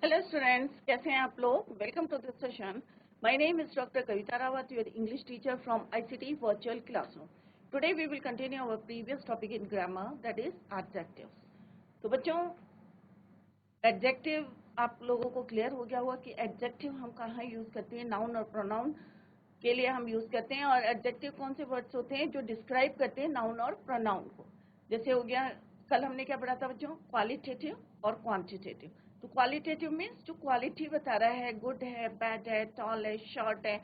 Hello students, कैसे हैं आप लोग? Welcome to this session. My name is Dr. Kavita Rawat, your English teacher from ICT Virtual Classroom. Today we will continue our previous topic in grammar, that is adjectives. तो बच्चों, adjective आप लोगों को clear हो गया होगा कि adjective हम कहाँ यूज करते हैं, नाउन और प्रोनाउन के लिए हम यूज करते हैं, और adjective कौन से वर्ड्स होते हैं जो डिस्क्राइब करते हैं नाउन और प्रोनाउन को. जैसे हो गया, कल हमने क्या पढ़ा था बच्चों? क्वालिटेटिव और क्वांटिटेटिव. तो क्वालिटेटिव मीन्स जो क्वालिटी बता रहा है, गुड है, बैड है, टॉल है, शॉर्ट है,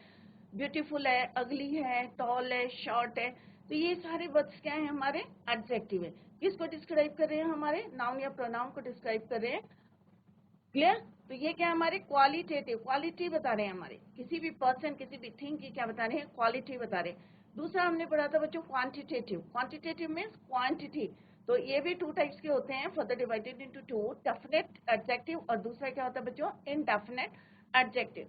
ब्यूटीफुल है, अगली है, टॉल है, शॉर्ट है. तो ये सारे वर्ड्स क्या है? हमारे एडजेक्टिव है. किसको डिस्क्राइब कर रहे हैं? हमारे नाउन या प्रोनाउन को डिस्क्राइब कर रहे हैं. क्लियर? तो ये क्या हमारे क्वालिटेटिव, क्वालिटी बता रहे हैं हमारे किसी भी पर्सन, किसी भी थिंग की क्या बता रहे हैं? क्वालिटी बता रहे हैं. दूसरा हमने पढ़ा था बच्चों क्वांटिटेटिव. Quantitative means quantity. तो ये भी टू टाइप्स के होते हैं, further divided into two, definite adjective और दूसरा क्या होता है बच्चों? Indefinite adjective.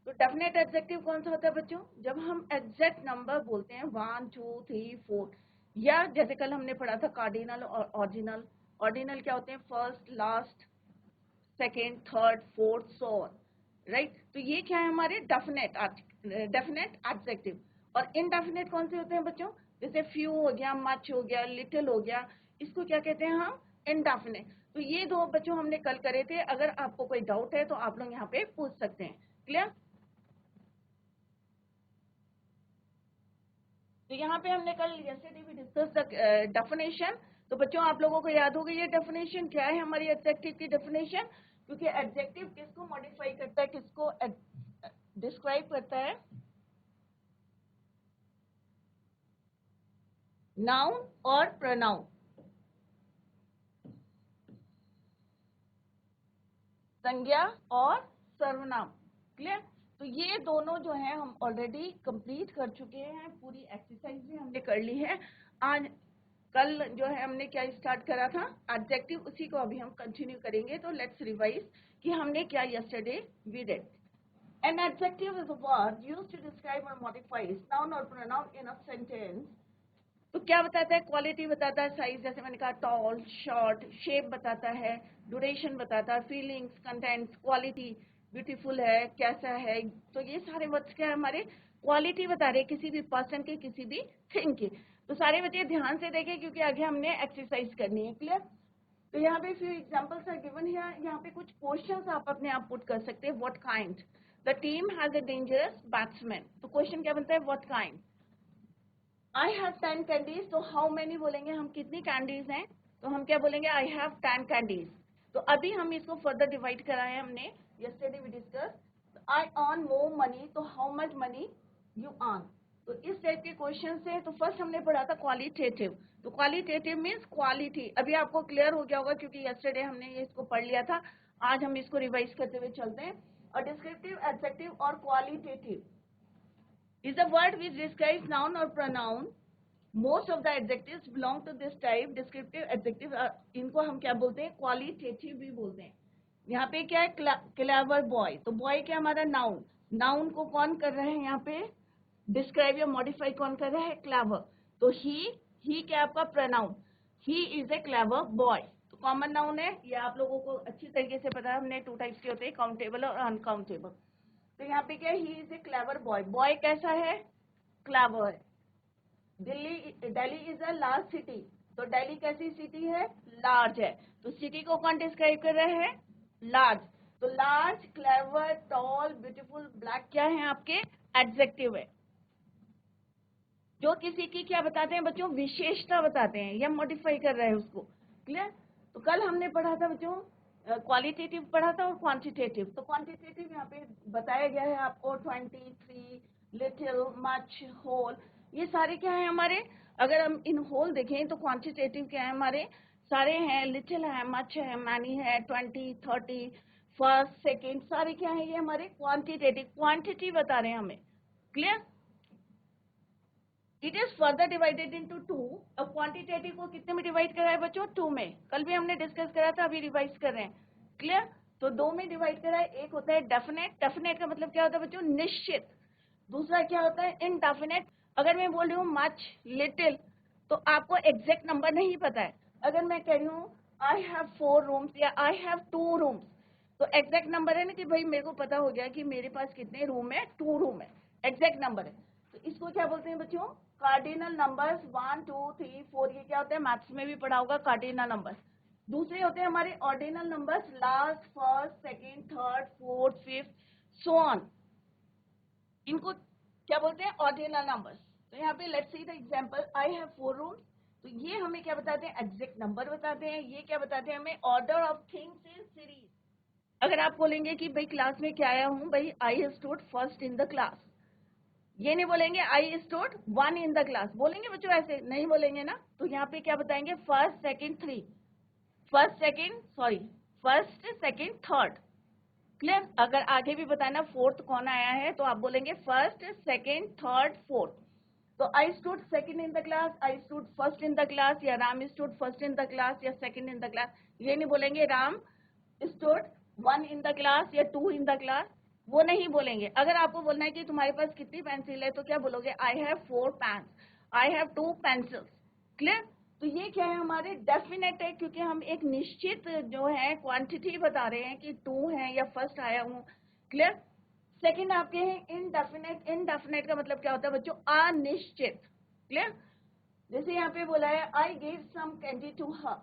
तो डेफिनेट एडजेक्टिव कौन सा होता है बच्चों? जब हम एग्जैक्ट नंबर बोलते हैं 1 2 3 4, या जैसे कल हमने पढ़ा था कार्डिनल और ऑर्डिनल. ऑर्डिनल क्या होते हैं? First, last, second, third, fourth, so on. Right? तो ये क्या है हमारे डेफिनेट एडजेक्टिव. और इनडेफिनेट कौन से होते हैं बच्चों? जैसे फ्यू हो गया, मच हो गया, लिटिल हो गया. इसको क्या कहते हैं हम? इनडेफिनेट. तो ये दो बच्चों हमने कल करे थे. अगर आपको कोई डाउट है तो आप लोग यहाँ पे पूछ सकते हैं. क्लियर? तो यहाँ पे हमने कल यस्टरडे भी डिस्कस द डेफिनेशन. तो बच्चों आप लोगों को याद होगा ये डेफिनेशन क्या है हमारी एडजेक्टिव की डेफिनेशन. क्योंकि एडजेक्टिव किसको मॉडिफाई करता है, किसको डिस्क्राइब करता है? नाउन और प्रोनाउन. संज्ञा और सर्वनाम. क्लियर? तो ये दोनों जो है हम ऑलरेडी कंप्लीट कर चुके हैं. पूरी एक्सरसाइज भी हमने कर ली है. आज कल जो है हमने क्या स्टार्ट करा था? एडजेक्टिव. उसी को अभी हम कंटिन्यू करेंगे. तो लेट्स रिवाइज कि हमने क्या yesterday we did. An adjective is a word used to describe or modify noun or pronoun in a sentence. तो क्या बताता है? क्वालिटी बताता है, साइज जैसे मैंने कहा, टॉल, शॉर्ट, शेप बताता है, ड्यूरेशन बताता है, फीलिंग्स, कंटेंट्स, क्वालिटी, ब्यूटीफुल है, कैसा है. तो ये सारे वर्ड्स क्या है हमारे? क्वालिटी बता रहे हैं किसी भी पर्सन की, किसी भी थिंग की. तो सारे बच्चे ध्यान से देखें क्योंकि आगे हमने एक्सरसाइज करनी है. क्लियर? तो यहाँ पे few examples are given here. यहाँ पे कुछ क्वेश्चंस आप अपने आप पुट कर सकते हैं. What kind? The team has a dangerous batsman. तो क्वेश्चन क्या बनता है? What kind? I have 10 candies. तो हाउ मेनी बोलेंगे हम? कितनी कैंडीज हैं? तो हम क्या बोलेंगे? I have 10 candies. तो अभी हम इसको फर्दर डिवाइड कराए हमने. Yesterday we discuss. I earn more money. तो how much money you earn? तो इस टाइप के क्वेश्चन से. तो फर्स्ट हमने पढ़ा था क्वालिटेटिव. तो क्वालिटेटिव मीन्स क्वालिटी. अभी आपको क्लियर हो गया होगा क्योंकि यस्टरडे हमने ये इसको पढ़ लिया था. आज हम इसको रिवाइज करते हुए चलते हैं. और डिस्क्रिप्टिव, एडजेक्टिव और qualitative is a word which describes noun or pronoun. Most of the adjectives belong to this type. Descriptive adjective इनको हम क्या बोलते हैं? क्वालिटेटिव भी बोलते हैं. यहाँ पे क्या है? Clever boy. तो बॉय क्या हमारा? नाउन. नाउन को कौन कर रहा है यहाँ पे? डिस्क्राइब या मॉडिफाई कौन कर रहा है? क्लेवर. तो ही क्या आपका? Pronoun. He is a clever boy. तो कॉमन नाउन है. ये आप लोगों को अच्छी तरीके से पता है. हमने टू टाइप्स के होते हैं, काउंटेबल और अनकाउंटेबल. तो यहाँ पे क्या? He is a clever boy. Boy कैसा है? क्लेवर है. Delhi is a large city. तो दिल्ली कैसी सिटी है? लार्ज है. तो सिटी को कौन डिस्क्राइब कर रहे हैं? लार्ज. तो large, clever, tall, beautiful, black क्या है आपके? एडजेक्टिव है जो किसी की क्या बताते हैं बच्चों? विशेषता बताते हैं या मॉडिफाई कर रहे हैं उसको. क्लियर? तो कल हमने पढ़ा था बच्चों क्वालिटेटिव पढ़ा था और क्वांटिटेटिव. तो क्वांटिटेटिव यहाँ पे बताया गया है आपको 23, लिटिल, मच, होल. ये सारे क्या है हमारे? अगर हम इन होल देखें तो क्वांटिटेटिव क्या है हमारे? सारे हैं. लिटिल है, मच है, मैनी है, 20, 30, फर्स्ट, सेकेंड, सारे क्या है? ये हमारे क्वांटिटेटिव. क्वांटिटी बता रहे हैं हमें. Clear? It is further divided into two. अब क्वांटिटेटिव को कितने में डिवाइड करा है बच्चों? 2 में. कल भी हमने डिस्कस करा था, अभी रिवाइज कर रहे हैं. क्लियर? तो 2 में डिवाइड करा है. एक होता है डेफिनेट. डेफिनेट का मतलब क्या होता है बच्चों? निश्चित. दूसरा क्या होता है? इनडेफिनेट. अगर मैं बोल रही हूँ मच, लिटिल, तो आपको एग्जैक्ट नंबर नहीं पता है. अगर मैं कह रही हूँ आई हैव 4 रूम्स या आई हैव 2 रूम्स, तो एग्जैक्ट नंबर है ना कि भाई मेरे को पता हो गया कि मेरे पास कितने रूम है, 2 रूम है, एग्जैक्ट नंबर है। तो इसको क्या बोलते हैं बच्चों, कार्डिनल नंबर्स। 1 2 3 4 ये क्या होता है, मैथ्स में भी पढ़ा होगा कार्डिनल नंबर्स। दूसरे होते हैं हमारे ordinal numbers, last, first, second, third, fourth, fifth, so on. इनको क्या बोलते हैं, ऑर्डिनल नंबर्स। तो यहाँ पे let's see the example, I have 4 rooms. तो ये हमें क्या बताते हैं, एग्जैक्ट नंबर बताते हैं। ये क्या बताते हैं हमें, order of things in series. अगर आप बोलेंगे कि भाई क्लास में क्या आया हूं, भाई आई stood first in the class, ये नहीं बोलेंगे I stood 1 in the class, बोलेंगे बच्चों, ऐसे नहीं बोलेंगे ना। तो यहाँ पे क्या बताएंगे, first second three, first second third. Clear. अगर आगे भी बताना फोर्थ कौन आया है तो आप बोलेंगे फर्स्ट सेकंड थर्ड फोर्थ। तो I stood second in the class, I stood first in the class, या Ram stood first in the class या सेकंड इन द क्लास। ये नहीं बोलेंगे Ram stood 1 in the class या 2 इन द क्लास, वो नहीं बोलेंगे। अगर आपको बोलना है कि तुम्हारे पास कितनी पेंसिल है तो क्या बोलोगे, I have 4 pens, I have 2 pencils. Clear. तो ये क्या है, हमारे डेफिनेट है, क्योंकि हम एक निश्चित जो है क्वांटिटी बता रहे हैं कि 2 है या फर्स्ट आया हूँ। क्लियर। सेकंड आपके हैं इनडेफिनेट। इनडेफिनेट का मतलब क्या होता है बच्चों, अनिश्चित। क्लियर। जैसे यहाँ पे बोला है I gave some candy to her,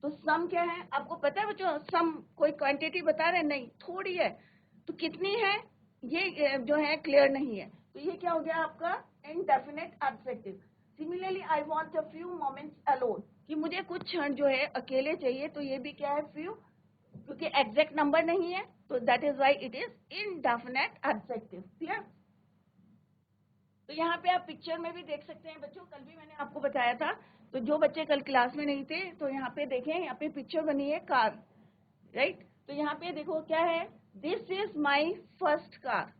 तो सम क्या है आपको पता है बच्चों, सम कोई क्वांटिटी बता रहे, नहीं, थोड़ी है। तो कितनी है ये जो है क्लियर नहीं है, तो ये क्या हो गया आपका indefinite adjective. Similarly I want a few moments alone, कि मुझे कुछ क्षण जो है अकेले चाहिए, तो ये भी क्या है, फ्यू, क्योंकि एग्जैक्ट नंबर नहीं है, तो that is why it is indefinite adjective. Clear. तो यहाँ पे आप पिक्चर में भी देख सकते हैं बच्चों, कल भी मैंने आपको बताया था, तो जो बच्चे कल क्लास में नहीं थे तो यहाँ पे देखें, यहाँ पे पिक्चर बनी है कार, राइट। तो यहाँ पे देखो क्या है, this is my first car,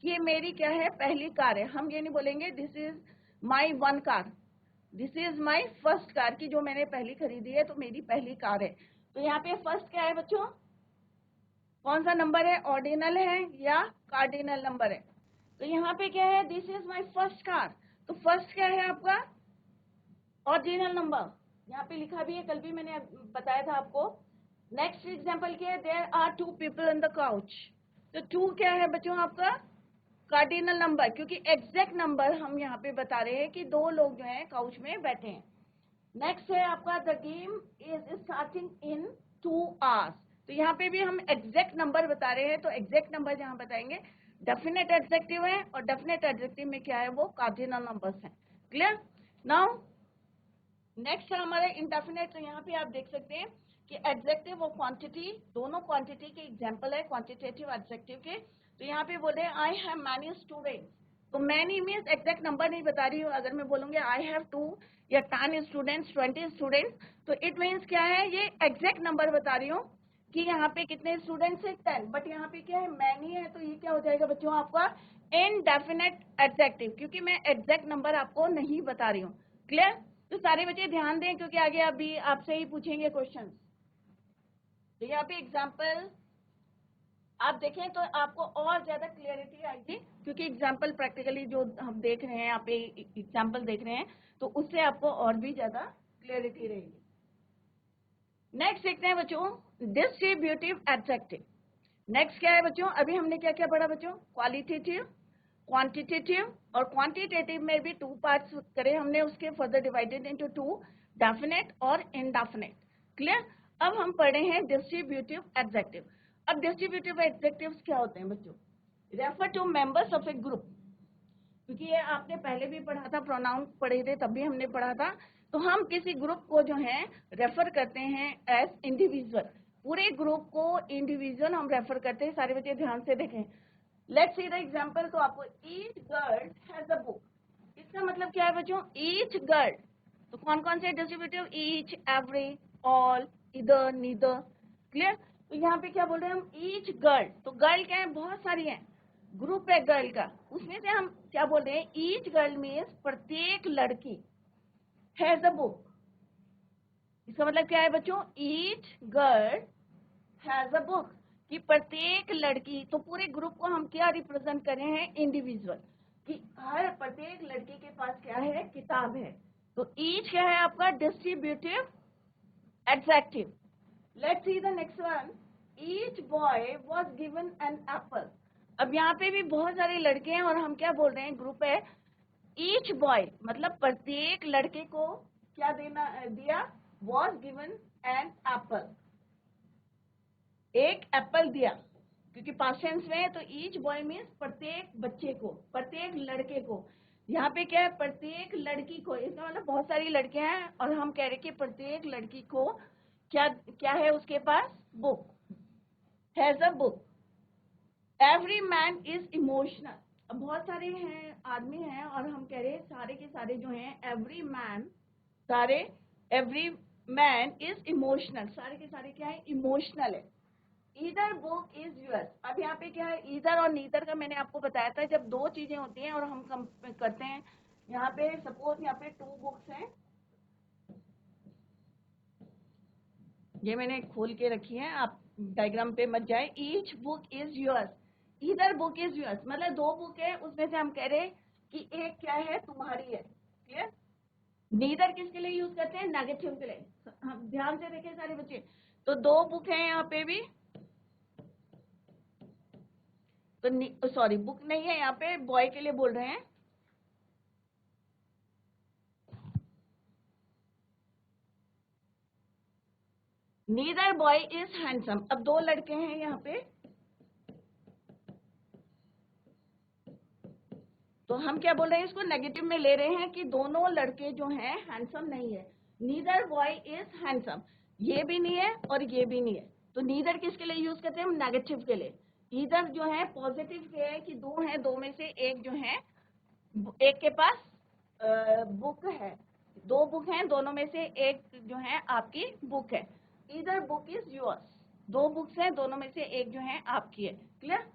ये मेरी क्या है, पहली कार है। हम ये नहीं बोलेंगे this is my 1 car, this is my first car, की जो मैंने पहली खरीदी है तो मेरी पहली कार है। तो यहाँ पे फर्स्ट क्या है बच्चों, कौन सा नंबर है, ऑर्डिनल है या कार्डिनल नंबर है। तो यहाँ पे क्या है, this is my first car, तो फर्स्ट क्या है आपका, ऑर्डिनल नंबर, यहाँ पे लिखा भी है, कल भी मैंने बताया था आपको। नेक्स्ट एग्जांपल क्या है, there are 2 people in the couch, तो 2 क्या है बच्चों आपका कार्डिनल नंबर, क्योंकि एग्जैक्ट नंबर हम यहाँ पे बता रहे हैं कि 2 लोग जो है काउच में बैठे हैं। नेक्स्ट है आपका the game is starting in 2 hours, तो यहाँ पे भी हम एग्जैक्ट नंबर बता रहे हैं, तो एग्जैक्ट नंबर जहाँ बताएंगे डेफिनेट एडजेक्टिव है, और डेफिनेट एडजेक्टिव में क्या है, वो कार्डिनल नंबर्स हैं। क्लियर। नाउ नेक्स्ट है हमारा इंडेफिनेट। तो यहाँ पे आप देख सकते हैं कि एडजेक्टिव और क्वांटिटी, दोनों क्वांटिटी के एग्जांपल है क्वांटिटेटिव एडजेक्टिव के। तो यहाँ पे बोल रहे हैं आई हैव मैनी स्टूडेंट्स, तो मैनी मीन्स एग्जैक्ट नंबर नहीं बता रही हूँ। अगर मैं बोलूंगी आई हैव 2 या 10 स्टूडेंट्स, 20 स्टूडेंट्स, तो इट मीन्स क्या है, ये एग्जैक्ट नंबर बता रही हूँ कि यहाँ पे कितने स्टूडेंट्स है, 10, बट यहाँ पे क्या है, मैनी है, तो ये क्या हो जाएगा बच्चों आपका इनडेफिनेट एडजेक्टिव, क्योंकि मैं एग्जैक्ट नंबर आपको नहीं बता रही हूँ। क्लियर। तो सारे बच्चे ध्यान दें, क्योंकि आगे अभी आपसे ही पूछेंगे क्वेश्चन। तो यहाँ पे एग्जाम्पल आप देखें तो आपको और ज्यादा क्लियरिटी आएगी, क्योंकि एग्जाम्पल प्रैक्टिकली जो हम देख रहे हैं, यहाँ पे एग्जाम्पल देख रहे हैं, तो उससे आपको और भी ज्यादा क्लियरिटी रहेगी। नेक्स्ट देखते हैं बच्चों, डिस्ट्रीब्यूटिव एडजेक्टिव। नेक्स्ट क्या है बच्चों, अभी हमने क्या क्या पढ़ा बच्चों, क्वालिटेटिव, क्वांटिटेटिव, और क्वांटिटेटिव में भी 2 पार्ट्स करे हमने, उसके फर्दर डिवाइडेड इनटू 2, डेफिनेट और इनडेफिनेट। क्लियर। अब हम पढ़े हैं डिस्ट्रीब्यूटिव एडजेक्टिव। अब डिस्ट्रीब्यूटिव एडजेक्टिव्स क्या होते हैं बच्चों, refer to members of a group, क्योंकि ये आपने पहले भी पढ़ा था, प्रोनाउन पढ़े थे तब भी हमने पढ़ा था। तो हम किसी ग्रुप को जो है रेफर करते हैं एज इंडिविजुअल, पूरे ग्रुप को इंडिविजुअल हम रेफर करते हैं। सारे बच्चे ध्यान से देखें, लेट्स सी द एग्जांपल। तो आपको each girl has a book, इसका मतलब क्या है बच्चों, ईच गर्ल, तो कौन कौन से डिस्ट्रीब्यूटिव, ईच, एवरी, ऑल, इधर, नीदर। क्लियर। तो यहाँ पे क्या बोल रहे हैं हम, ईच गर्ल, तो गर्ल क्या है, बहुत सारी है, ग्रुप है गर्ल का, उसमें से हम क्या बोल रहे हैं, ईच गर्ल मीन्स प्रत्येक लड़की, हैज अ बुक, इसका मतलब क्या है बच्चों, each girl has a book, कि प्रत्येक लड़की, तो पूरे ग्रुप को हम क्या रिप्रेजेंट कर रहे हैं, इंडिविजुअल, कि हर प्रत्येक लड़की के पास क्या है, किताब है। तो ईच क्या है आपका distributive adjective. Let's see the next one, each boy was given an apple. अब यहाँ पे भी बहुत सारे लड़के हैं और हम क्या बोल रहे हैं, ग्रुप है। ईच बॉय मतलब प्रत्येक लड़के को क्या दिया, वॉज गिवन एन एप्पल, एक एप्पल दिया, क्योंकि पास्ट टेंस में है तो ईच बॉय मीन्स प्रत्येक बच्चे को, प्रत्येक लड़के को। यहाँ पे क्या है, प्रत्येक लड़की को, इसका मतलब बहुत सारी लड़कियां हैं और हम कह रहे कि प्रत्येक लड़की को क्या क्या है उसके पास, book, has a book. Every man is emotional. अब बहुत सारे हैं आदमी हैं और हम कह रहे सारे के सारे जो हैं एवरी मैन, सारे एवरी मैन इज इमोशनल, सारे के सारे क्या है, इमोशनल है। Either book is yours. अब यहाँ पे क्या है, ईदर और नीदर का मैंने आपको बताया था, जब दो चीजें होती हैं और हम करते हैं। यहाँ पे सपोज यहाँ पे 2 बुक्स हैं, ये मैंने खोल के रखी है, आप डायग्राम पे मत जाए। Each book is yours, either book is yours मतलब 2 बुक है, उसमें से हम कह रहे कि एक क्या है, तुम्हारी है। क्लियर। नीदर किसके लिए यूज करते हैं, नेगेटिव के लिए। हम ध्यान से देखें सारे बच्चे, तो 2 बुक है यहाँ पे भी, तो सॉरी बुक नहीं है, यहाँ पे बॉय के लिए बोल रहे हैं। Neither boy is handsome. अब 2 लड़के हैं यहाँ पे, तो हम क्या बोल रहे हैं, इसको नेगेटिव में ले रहे हैं कि दोनों लड़के जो हैं हैंडसम नहीं है। नीदर बॉय इज हैंडसम, ये भी नहीं है और ये भी नहीं है। तो नीदर किसके लिए यूज करते हैं हम, नेगेटिव के लिए। ईदर जो है पॉजिटिव के है कि 2 हैं, 2 में से एक जो है, एक के पास बुक है, 2 बुक हैं, दोनों में से एक जो है आपकी बुक है। Either book is yours, 2 books हैं, दोनों में से एक जो है आपकी है। क्लियर।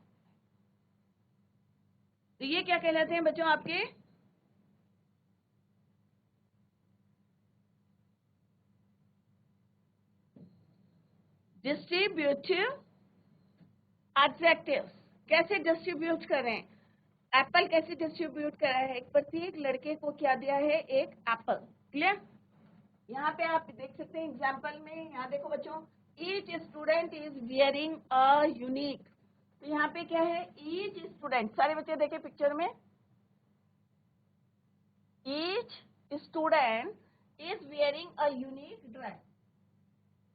तो ये क्या कहलाते हैं बच्चों आपके, डिस्ट्रीब्यूटिव एडजेक्टिव्स। कैसे डिस्ट्रीब्यूट कर रहे हैं, एप्पल कैसे डिस्ट्रीब्यूट कर रहा है, प्रत्येक लड़के को क्या दिया है, एक एप्पल। क्लियर। यहाँ पे आप देख सकते हैं एग्जाम्पल में, यहाँ देखो बच्चों, each student is wearing a unique. तो यहाँ पे क्या है, ईच स्टूडेंट, सारे बच्चे देखे पिक्चर में, each student is wearing a unique dress.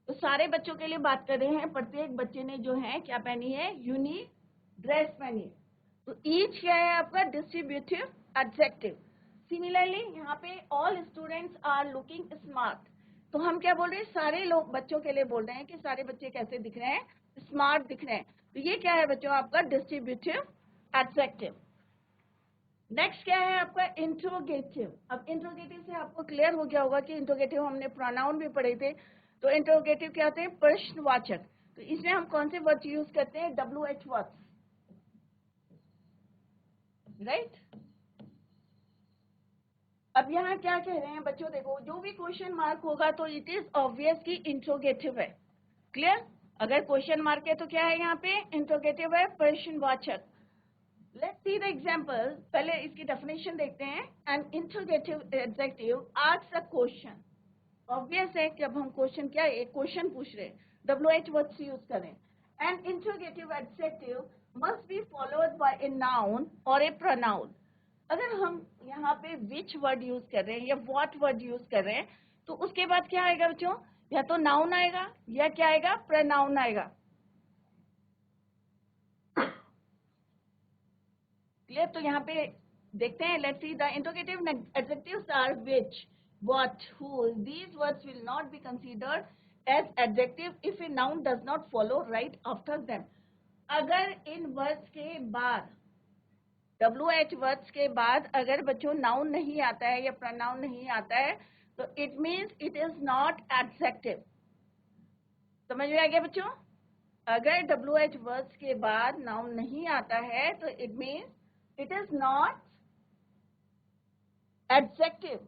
तो सारे बच्चों के लिए बात कर रहे हैं, प्रत्येक बच्चे ने जो है क्या पहनी है, यूनिक ड्रेस पहनी है। तो ईच क्या है आपका, डिस्ट्रीब्यूटिव एडजेक्टिव। सिमिलरली यहाँ पे all students are looking smart. तो हम क्या बोल रहे हैं, सारे लोग बच्चों के लिए बोल रहे हैं कि सारे बच्चे कैसे दिख रहे हैं, स्मार्ट दिख रहे हैं। तो ये क्या है बच्चों आपका डिस्ट्रीब्यूटिव एडजेक्टिव। नेक्स्ट क्या है आपका, इंट्रोगेटिव। अब इंट्रोगेटिव से आपको क्लियर हो गया होगा कि इंट्रोगेटिव हमने प्रोनाउन भी पढ़े थे। तो इंट्रोगेटिव क्या होते हैं, प्रश्नवाचक। तो इसमें हम कौन से वर्ड यूज करते हैं, WH वर्ड, राइट। अब यहाँ क्या कह रहे हैं बच्चों, देखो जो भी क्वेश्चन मार्क होगा तो इट इज ऑब्वियस कि इंट्रोगेटिव है। क्लियर। अगर क्वेश्चन मार्क है तो क्या है यहाँ पे, इंट्रोगेटिव है, प्रश्नवाचक। Let's see the example. पहले इसकी डेफिनेशन देखते हैं। An interrogative adjective asks a question. Obvious है कि अब हम क्वेश्चन क्या है, एक क्वेश्चन पूछ रहे हैं, WH वर्ड्स यूज करें। An interrogative adjective must be followed by a noun और ए प्रोनाउन। अगर हम यहाँ पे विच वर्ड यूज कर रहे हैं या व्हाट वर्ड यूज कर रहे हैं, तो उसके बाद क्या आएगा बच्चों, या तो नाउन आएगा या क्या आएगा, प्रोनाउन आएगा। क्लियर। तो यहाँ पे देखते हैं, let's see the interrogative adjectives are which, what, who. These words will not be considered as adjective if a noun does not follow right after them. अगर इन वर्ड्स के बाद, WH वर्ड्स के बाद अगर बच्चों नाउन नहीं आता है या प्रोनाउन नहीं आता है, तो it means it is not adjective. समझ में आ गया बच्चों। अगर WH वर्ड्स के बाद नाउन नहीं आता है तो it means it is not adjective,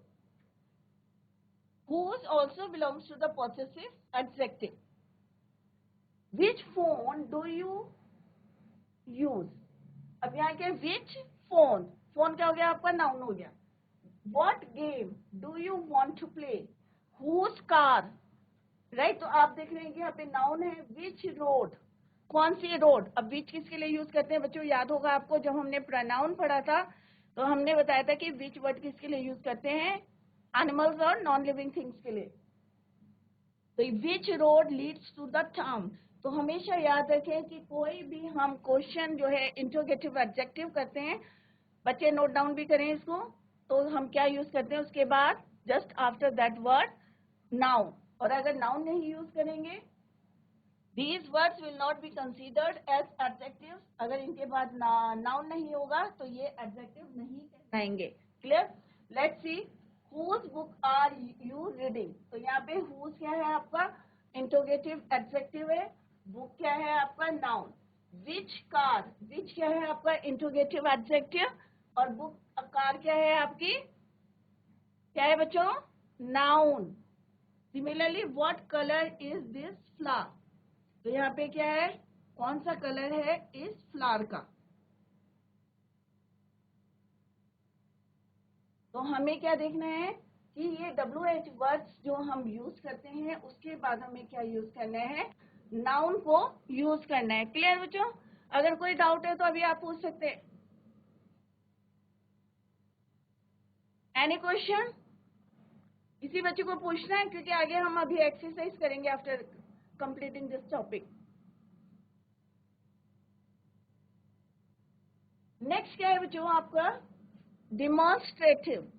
whose also belongs to the possessive adjective. Which phone do you use? अब यहाँ के which phone, phone क्या हो गया आपका, नाउन हो गया। What game do you want to play? Whose car, right. तो आप देख रहे हैं कि यहाँ पे नाउन है, which road, कौन सी रोड? अब विच किसके लिए यूज करते हैं बच्चों? याद होगा आपको जब हमने प्रोनाउन पढ़ा था तो हमने बताया था कि विच वर्ड किसके लिए यूज करते हैं? एनिमल्स और नॉन लिविंग थिंग्स के लिए। तो which road leads to the town, तो हमेशा याद रखें कि कोई भी हम क्वेश्चन जो है इंट्रोगेटिव एडजेक्टिव करते हैं, बच्चे नोट डाउन भी करें इसको, तो हम क्या यूज करते हैं उसके बाद just after that word noun. और अगर नाउन नहीं यूज करेंगे, these words will not be considered as adjectives, अगर इनके बाद नाउन नहीं होगा तो ये एडजेक्टिव नहीं कहलाएंगे। Clear? Let's see whose book are you reading, तो यहाँ पे whose क्या है आपका? इंट्रोगेटिव एडजेक्टिव है। बुक क्या है आपका? नाउन। which car, which क्या है आपका? Interrogative adjective. और बुक कार क्या है आपकी? क्या है बच्चों? Noun. Similarly what colour is this flower, तो यहाँ पे क्या है? कौन सा कलर है इस फ्लावर का? तो हमें क्या देखना है कि ये WH वर्ड्स जो हम यूज करते हैं उसके बाद हमें क्या यूज करना है? नाउन को यूज करना है। क्लियर बच्चों? अगर कोई डाउट है तो अभी आप पूछ सकते हैं। Any question? किसी बच्चे को पूछना है, क्योंकि आगे हम अभी एक्सरसाइज करेंगे after completing this topic. Next क्या है बच्चों आपका? डिमॉन्स्ट्रेटिव।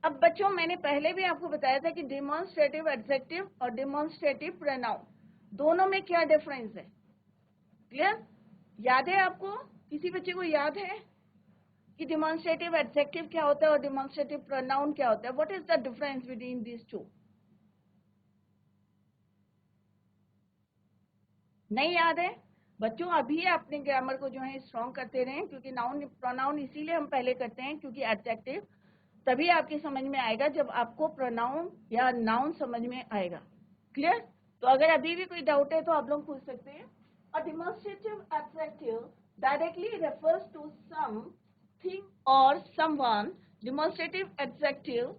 अब बच्चों मैंने पहले भी आपको बताया था कि डिमॉन्स्ट्रेटिव एडजेक्टिव और डिमॉन्स्ट्रेटिव प्रोनाउन दोनों में क्या डिफरेंस है। क्लियर? याद है आपको? किसी बच्चे को याद है कि डिमॉन्स्ट्रेटिव एडजेक्टिव क्या होता है और डिमॉन्स्ट्रेटिव प्रोनाउन क्या होता है? What is the difference between these two? नहीं याद है बच्चों? अभी अपने ग्रामर को जो है स्ट्रॉन्ग करते रहें, क्योंकि नाउन प्रोनाउन इसीलिए हम पहले करते हैं क्योंकि एडजेक्टिव तभी आपके समझ में आएगा जब आपको प्रोनाउन या नाउन समझ में आएगा। क्लियर? तो अगर अभी भी कोई डाउट है तो आप लोग पूछ सकते हैं। A demonstrative adjective directly refers to something और someone. Demonstrative adjective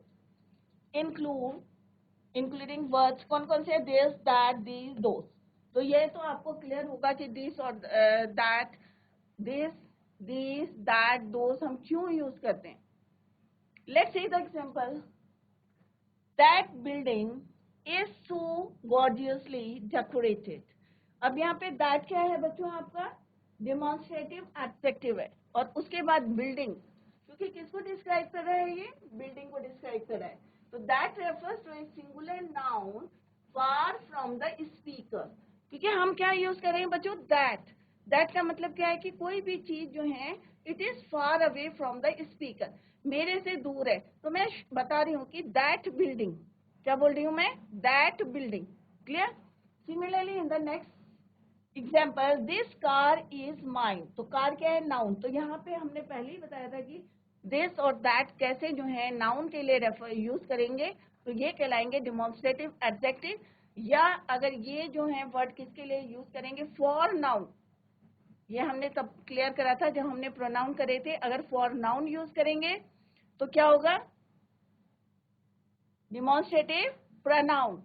including words कौन कौन से? This, that, these, those. तो ये तो आपको क्लियर होगा कि दिस और that, this, these, that, those हम क्यों यूज करते हैं। Let's see the example. That building is so gorgeously decorated. अब यहाँ पे दैट क्या है बच्चों आपका? डिमॉन्स्ट्रेटिव एडजेक्टिव है। और उसके बाद बिल्डिंग, क्योंकि किसको डिस्क्राइब कर रहा है? ये बिल्डिंग को डिस्क्राइब कर रहा है। तो that refers to a singular noun far from the speaker. क्योंकि हम क्या यूज कर रहे हैं बच्चों? दैट। दैट का मतलब क्या है कि कोई भी चीज जो है it is far away from the speaker, मेरे से दूर है। तो मैं बता रही हूँ कि दैट बिल्डिंग, क्या बोल रही हूँ मैं? That building. Clear? Similarly in the next example, this car is mine. तो कार क्या है? नाउन। तो यहाँ पे हमने पहले ही बताया था कि दिस और दैट कैसे जो है नाउन के लिए रेफर यूज करेंगे, तो ये कहलाएंगे डिमॉन्स्ट्रेटिव एडजेक्टिव। या अगर ये जो है वर्ड किसके लिए यूज करेंगे? For noun. ये हमने तब क्लियर करा था जब हमने प्रोनाउन करे थे। अगर फॉर नाउन यूज करेंगे तो क्या होगा? Demonstrative pronoun.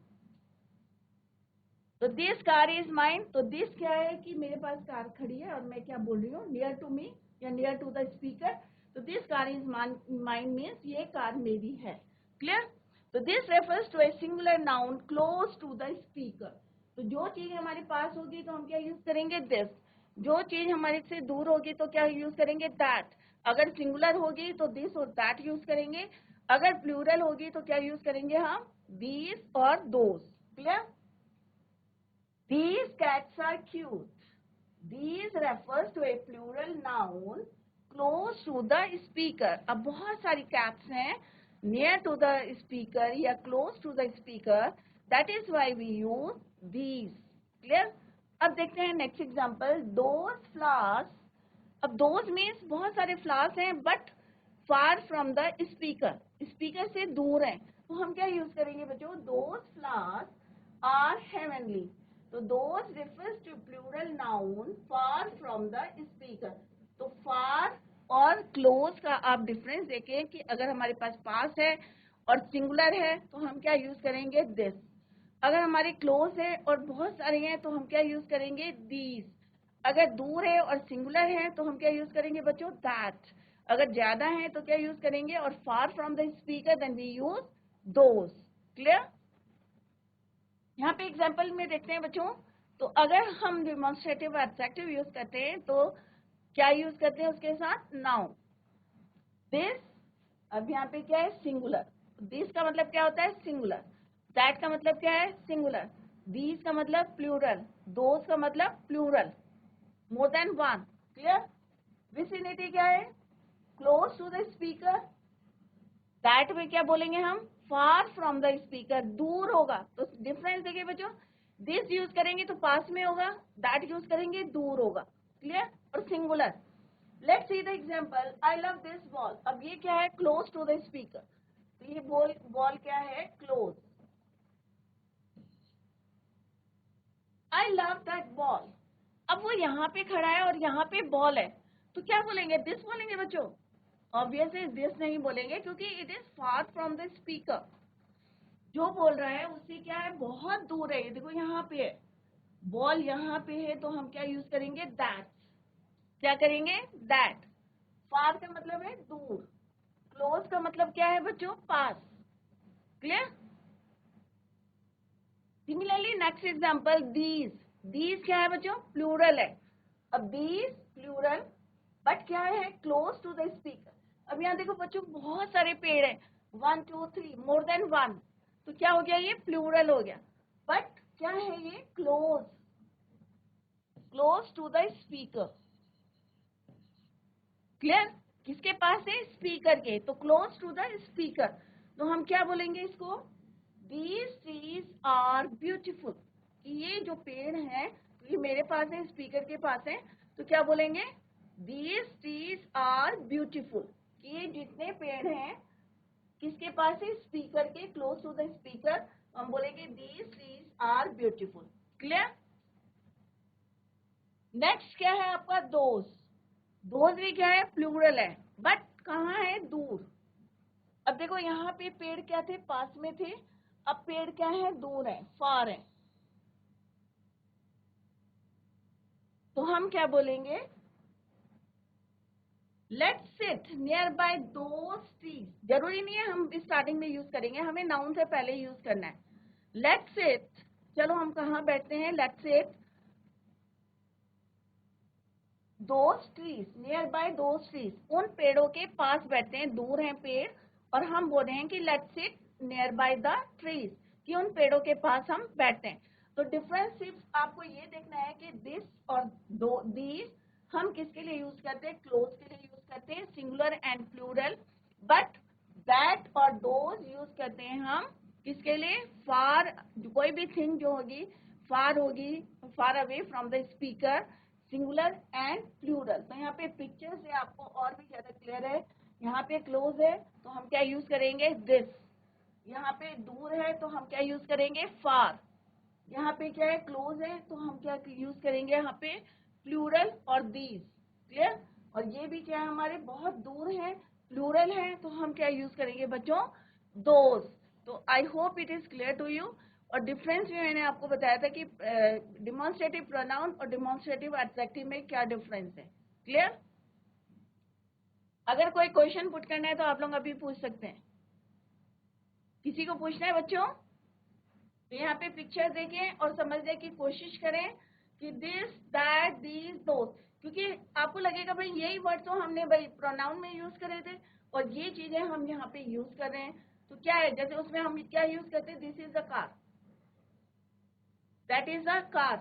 तो दिस कार इज माइन। तो दिस क्या है कि मेरे पास कार खड़ी है और मैं क्या बोल रही हूँ? नियर टू मी या नियर टू द स्पीकर। तो this car is mine means ये कार मेरी है। क्लियर? तो this refers to a singular noun close to the speaker. तो जो चीज हमारे पास होगी तो हम क्या यूज करेंगे? दिस। जो चीज हमारे से दूर होगी तो क्या यूज करेंगे? दैट। अगर सिंगुलर होगी तो दिस और दैट यूज करेंगे। अगर प्लूरल होगी तो क्या यूज करेंगे हम? दीज और दोस। Clear? These cats are cute. These refers to a plural noun close to the speaker. अब बहुत सारी cats हैं near to the speaker या close to the speaker. That is why we use these. Clear? अब देखते हैं next example. Those flowers. अब those means बहुत सारे flowers हैं but far from the speaker. Speaker से दूर हैं. तो हम क्या use करेंगे बच्चों? Those flowers are heavenly. तो those refers to plural noun far from the speaker. तो far और close का आप डिफरेंस देखें कि अगर हमारे पास है और सिंगुलर है तो हम क्या यूज करेंगे? दिस। अगर हमारे क्लोज है और बहुत सारे हैं तो हम क्या यूज करेंगे? दीज। अगर दूर है और सिंगुलर है तो हम क्या यूज करेंगे बच्चों, दैट। अगर ज्यादा है तो क्या यूज करेंगे, और far from the speaker then we use those. Clear? यहाँ पे एग्जाम्पल में देखते हैं बच्चों, तो अगर हम डिमॉन्स्ट्रेटिव एडजेक्टिव यूज करते हैं तो क्या यूज करते हैं उसके साथ, नाउन। दिस, अब यहाँ पे क्या है, सिंगुलर। दिस का मतलब क्या होता है, सिंगुलर। दैट का मतलब क्या है, सिंगुलर। दीज का मतलब प्लूरल। दोज का मतलब plural, more than one. Clear? Vicinity क्या है, close to the speaker. That में क्या बोलेंगे हम, फार फ्रॉम द स्पीकर, दूर होगा। तो डिफरेंस देखिए बच्चों, दिस यूज करेंगे तो पास में होगा, दैट यूज करेंगे दूर होगा। क्लियर? और singular. Let's see the example, I love this ball. अब ये क्या है, क्लोज टू द स्पीकर। तो ये बॉल क्या है, close. I love that ball. अब वो यहाँ पे खड़ा है और यहाँ पे बॉल है, तो क्या बोलेंगे, दिस बोलेंगे बच्चों। ऑब्वियसली दिस नहीं बोलेंगे क्योंकि it is far from the speaker. जो बोल रहा है उससे क्या है, बहुत दूर है। ये देखो यहाँ पे है, बॉल यहाँ पे है, तो हम क्या यूज करेंगे, दैट। क्या करेंगे, दैट। फार का मतलब है दूर, क्लोज का मतलब क्या है बच्चों, पास। Clear? Similarly next example, these. These क्या है बच्चों, प्लूरल है। अब दीज प्लूरल, बट क्या है, क्लोज टू द स्पीकर। अब यहाँ देखो बच्चों, बहुत सारे पेड़ हैं, 1 2 3, मोर देन 1। तो क्या हो गया, ये प्लूरल हो गया। बट क्या है ये, close, close to the speaker. Clear? किसके पास है, स्पीकर के, तो क्लोज टू द स्पीकर। तो हम क्या बोलेंगे इसको, दीज ट्रीज आर ब्यूटीफुल। ये जो पेड़ है, तो ये मेरे पास है, स्पीकर के पास है, तो क्या बोलेंगे, दीज ट्रीज आर ब्यूटीफुल। ये जितने पेड़ हैं किसके पास है, स्पीकर के, क्लोज टू द स्पीकर, हम बोलेंगे these trees are beautiful. Clear? Next क्या है आपका, दोज। दोज भी क्या है, प्लूरल है, बट कहाँ है, दूर। अब देखो यहाँ पे पेड़ क्या थे, पास में थे, अब पेड़ क्या है, दूर है, फार है। तो हम क्या बोलेंगे, let's sit near by those trees. जरूरी नहीं है हम स्टार्टिंग में यूज करेंगे, हमें नाउन से पहले यूज करना है। लेट्स सिट, चलो हम कहाँ बैठते हैं, let's sit those trees, near by those trees, उन पेड़ों के पास बैठते हैं, दूर हैं पेड़, और हम बोल रहे हैं कि let's sit near by the trees, कि उन पेड़ों के पास हम बैठते हैं। तो डिफरेंस सिर्फ आपको ये देखना है कि दिस और दो, दीज हम किसके लिए यूज करते हैं, क्लोज के लिए यूज करते हैं, singular and plural. But that और दोज यूज करते हैं हम किसके लिए, फार, कोई भी थिंग जो होगी फार होगी, far away from the speaker, singular and plural. तो यहाँ पे पिक्चर से आपको और भी ज्यादा क्लियर है। यहाँ पे क्लोज है तो हम क्या यूज करेंगे, दिस। यहाँ पे दूर है तो हम क्या यूज करेंगे, फार। यहाँ पे क्या है, क्लोज है, तो हम क्या यूज करेंगे, यहाँ पे प्लूरल और दीज। क्लियर? और ये भी क्या है, हमारे बहुत दूर है, प्लूरल है, तो हम क्या यूज करेंगे बच्चों, दोज। तो I hope it is clear to you. और डिफरेंस भी मैंने आपको बताया था कि डिमॉन्स्ट्रेटिव प्रोनाउन और डिमॉन्स्ट्रेटिव एडजेक्टिव में क्या डिफरेंस है। क्लियर? अगर कोई क्वेश्चन पुट करना है तो आप लोग अभी पूछ सकते हैं। किसी को पूछना है बच्चों? तो यहाँ पे पिक्चर देखें और समझने की कोशिश करें कि दिस, दैट, दीज, दोस। क्योंकि आपको लगेगा भाई यही वर्ड तो हमने भाई प्रोनाउन में यूज करे थे और ये चीजें हम यहाँ पे यूज कर रहे हैं। तो क्या है, जैसे उसमें हम क्या यूज करते हैं, this is a car, that is a car,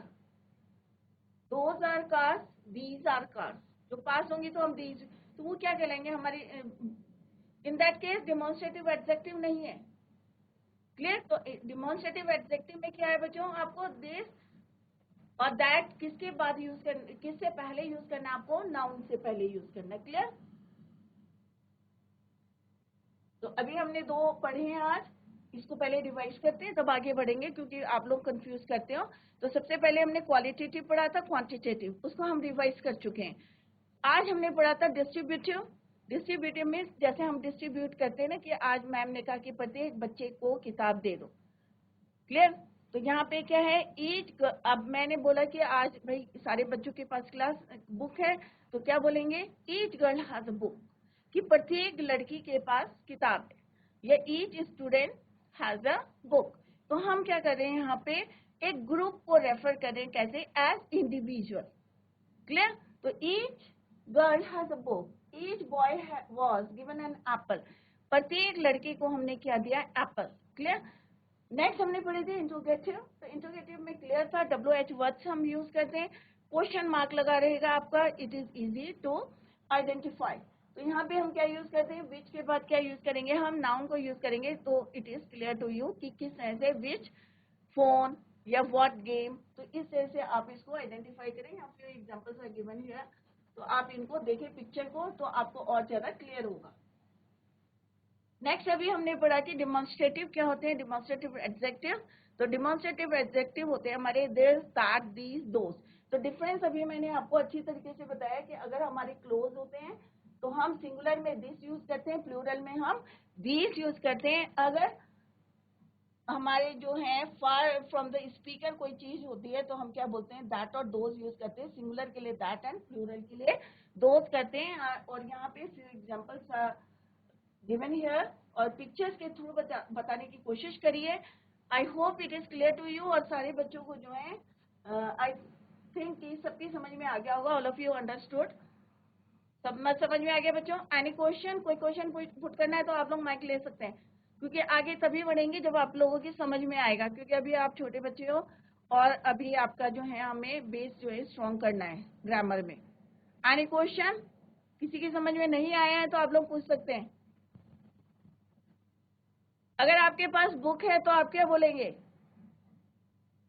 those are cars, these are cars. जो पास होंगी तो हम दीज, तो वो क्या कहलाएंगे हमारी, in that case demonstrative adjective नहीं है। क्लियर? तो डिमॉन्स्ट्रेटिव एडजेक्टिव में क्या है बच्चों, आपको दिस और दैट किसके बाद यूज करना, किससे पहले यूज करना, आपको नाउन से पहले यूज करना। क्लियर? तो अभी हमने दो पढ़े हैं आज, इसको पहले रिवाइज करते हैं तब आगे बढ़ेंगे क्योंकि आप लोग कंफ्यूज करते हो। तो सबसे पहले हमने क्वालिटेटिव पढ़ा था, क्वांटिटेटिव, उसको हम रिवाइज कर चुके हैं। आज हमने पढ़ा था डिस्ट्रीब्यूटिव। डिस्ट्रीब्यूटिव में जैसे हम डिस्ट्रीब्यूट करते हैं ना, कि आज मैम ने कहा कि प्रत्येक बच्चे को किताब दे दो। क्लियर? तो यहाँ पे क्या है, ईच, अब मैंने बोला कि आज भाई सारे बच्चों के पास क्लास बुक है, तो क्या बोलेंगे, each girl has a book, कि प्रत्येक लड़की के पास किताब है, या each student has a book. तो हम क्या कर रहे हैं यहाँ पे, एक ग्रुप को रेफर कर रहे हैं, कैसे, एज इंडिविजुअल। क्लियर? तो each girl has a book, each boy was given an apple, प्रत्येक लड़के को हमने क्या दिया, एप्पल। क्लियर? नेक्स्ट हमने पढ़े थे इंट्रोगेटिव। तो इंट्रोगेटिव में क्लियर था, WH वर्ड्स हम यूज करते हैं, क्वेश्चन मार्क लगा रहेगा आपका, it is easy to identify. तो यहाँ पे हम क्या यूज करते हैं, विच के बाद क्या यूज करेंगे, हम नाउन को यूज करेंगे। तो it is clear to you कि किस तरह से विच फोन या व्हाट गेम, तो इस तरह से आप इसको आइडेंटिफाई करें। यहाँ पे एग्जांपल्स आर गिवन हियर, तो आप इनको देखें पिक्चर को, तो आपको और ज्यादा क्लियर होगा। नेक्स्ट अभी हमने पढ़ा कि डिमॉन्स्ट्रेटिव क्या होते हैं, डिमॉन्स्ट्रेटिव एडजेक्टिव। तो डिमॉन्स्ट्रेटिव एडजेक्टिव होते हैं हमारे दिस, दैट, दीज, दोस। तो डिफरेंस अभी मैंने आपको अच्छी तरीके से बताया कि अगर हमारे क्लोज होते हैं तो हम सिंगुलर में दिस यूज करते हैं, प्लूरल में हम दीज यूज करते हैं। अगर हमारे जो है फार फ्रॉम द स्पीकर कोई चीज होती है तो हम क्या बोलते हैं, दैट और दोज यूज करते हैं, सिंगुलर के लिए दैट एंड प्लूरल के लिए दोज करते हैं। और यहाँ पे फ्यू एग्जांपल्स गिवन हियर, और पिक्चर्स के थ्रू बताने की कोशिश करिए। I hope it is clear to you, और सारे बच्चों को जो है आई थिंक कि सबकी समझ में आ गया होगा, ऑल ऑफ यू अंडरस्टूड, सब मत समझ में आ गया बच्चों। एनी क्वेश्चन, कोई क्वेश्चन पुट करना है तो आप लोग माइक ले सकते हैं, क्योंकि आगे तभी बढ़ेंगे जब आप लोगों की समझ में आएगा, क्योंकि अभी आप छोटे बच्चे हो और अभी आपका जो है हमें बेस जो है स्ट्रॉन्ग करना है ग्रामर में। एनी क्वेश्चन, किसी की समझ में नहीं आया है तो आप लोग पूछ सकते हैं। अगर आपके पास बुक है तो आप क्या बोलेंगे,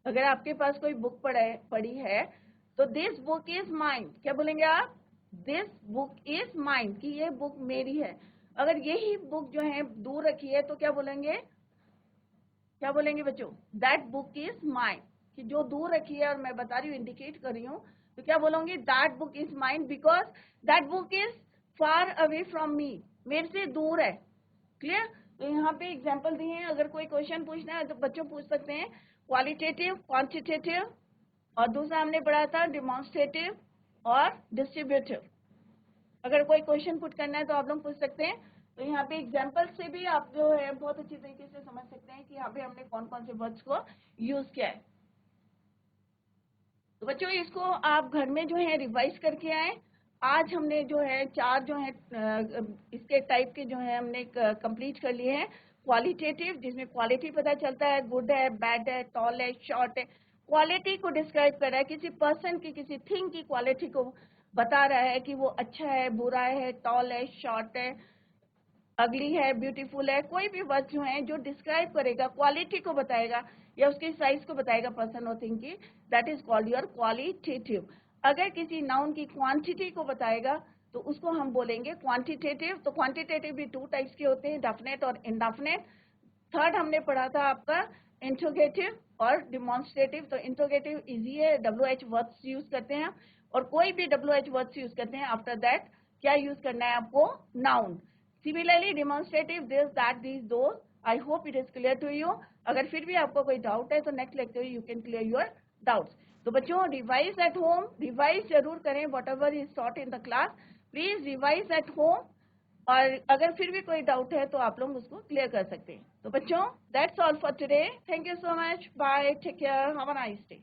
अगर आपके पास कोई बुक पढ़ी है तो दिस बुक इज माइन, क्या बोलेंगे आप, दिस बुक इज माइन, कि ये बुक मेरी है। अगर यही बुक जो है दूर रखी है तो क्या बोलेंगे, क्या बोलेंगे बच्चों, दैट बुक इज माइन, कि जो दूर रखी है और मैं बता रही हूँ, इंडिकेट कर रही हूँ, तो क्या बोलूंगी, that book is mine, because that book is far away from me, मेरे से दूर है। क्लियर? तो यहाँ पे एग्जाम्पल दिए हैं, अगर कोई क्वेश्चन पूछना है तो बच्चों पूछ सकते हैं, क्वालिटेटिव, क्वांटिटेटिव, और दूसरा हमने पढ़ा था डिमॉन्स्ट्रेटिव और डिस्ट्रीब्यूटिव। अगर कोई क्वेश्चन पुट करना है तो आप लोग पूछ सकते हैं। तो यहाँ पे एग्जाम्पल से भी आप जो है बहुत अच्छी तरीके से समझ सकते हैं कि यहाँ पे हमने कौन कौन से वर्ड्स को यूज किया है। तो बच्चों इसको आप घर में जो है रिवाइज करके आए। आज हमने जो है 4 जो है इसके टाइप के जो है हमने कंप्लीट कर लिए हैं। क्वालिटेटिव, जिसमें क्वालिटी पता चलता है, गुड है, बैड है, टॉल है, शॉर्ट है, क्वालिटी को डिस्क्राइब कर रहा है, किसी पर्सन की, किसी थिंग की क्वालिटी को बता रहा है कि वो अच्छा है, बुरा है, टॉल है, शॉर्ट है, अगली है, ब्यूटीफुल है। कोई भी वर्ड जो है जो डिस्क्राइब करेगा, क्वालिटी को बताएगा या उसके साइज को बताएगा पर्सन और थिंग की, that is called your qualitative. अगर किसी नाउन की क्वांटिटी को बताएगा तो उसको हम बोलेंगे क्वांटिटेटिव। तो क्वांटिटेटिव भी 2 टाइप्स के होते हैं, डेफिनेट और इनडेफिनेट। थर्ड हमने पढ़ा था आपका इंट्रोगेटिव और डिमॉन्स्ट्रेटिव। तो इंट्रोगेटिव इजी है, WH वर्ड्स यूज करते हैं, और कोई भी WH वर्ड्स यूज करते हैं, आफ्टर दैट क्या यूज करना है आपको, noun. Similarly demonstrative, this, that, these, those. I hope it is clear to you. अगर फिर भी आपको कोई डाउट है तो next lecture you can clear your doubts. तो बच्चों रिवाइज एट होम, रिवाइज जरूर करें, whatever is taught in the class, please revise at home. और अगर फिर भी कोई डाउट है तो आप लोग उसको क्लियर कर सकते हैं। तो बच्चों that's all for today, thank you so much, bye, take care, have a nice day.